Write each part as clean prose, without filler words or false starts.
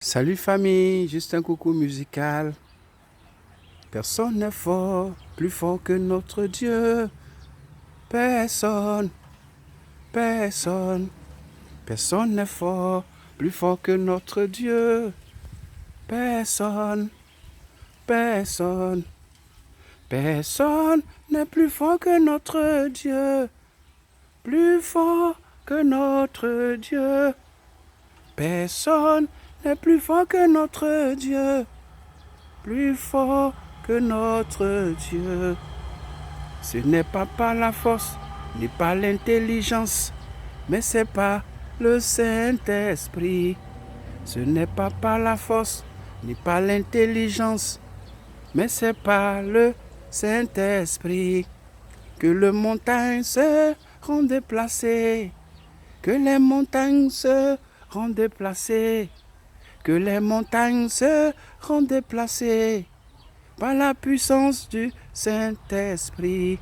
Salut famille, juste un coucou musical. Personne n'est fort, plus fort que notre Dieu. Personne, personne, personne n'est fort, plus fort que notre Dieu. Personne, personne, personne n'est plus fort que notre Dieu. Plus fort que notre Dieu. Personne n'est plus fort que notre Dieu. Plus fort que notre Dieu. Ce n'est pas par la force, ni par l'intelligence, mais c'est par le Saint-Esprit. Ce n'est pas par la force, ni par l'intelligence, mais c'est par le Saint-Esprit que les montagnes seront déplacées, que les montagnes seront déplacées, que les montagnes seront déplacées par la puissance du Saint-Esprit,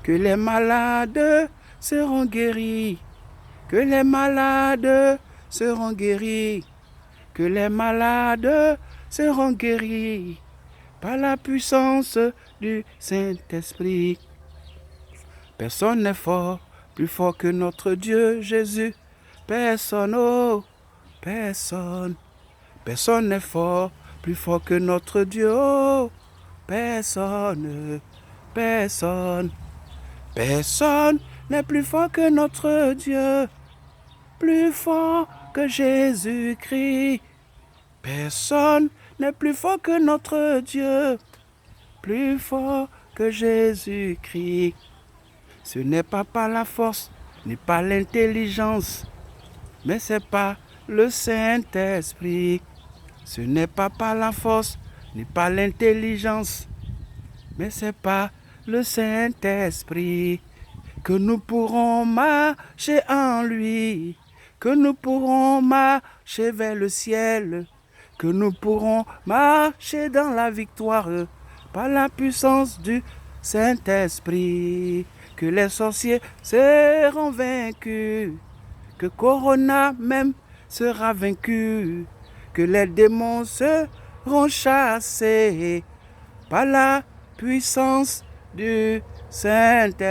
que les malades seront guéris, que les malades seront guéris, que les malades seront guéris par la puissance du Saint-Esprit. Personne n'est fort, plus fort que notre Dieu Jésus. Personne, oh, personne. Personne n'est fort, plus fort que notre Dieu, oh. Personne, personne, personne n'est plus fort que notre Dieu, plus fort que Jésus-Christ. Personne n'est plus fort que notre Dieu, plus fort que Jésus-Christ. Ce n'est pas par la force, ni par l'intelligence, mais c'est par le Saint-Esprit. Ce n'est pas par la force, ni par l'intelligence, mais c'est par le Saint-Esprit que nous pourrons marcher en lui, que nous pourrons marcher vers le ciel, que nous pourrons marcher dans la victoire par la puissance du Saint-Esprit, que les sorciers seront vaincus, que Corona même sera vaincu, que les démons seront chassés par la puissance du Saint-Esprit.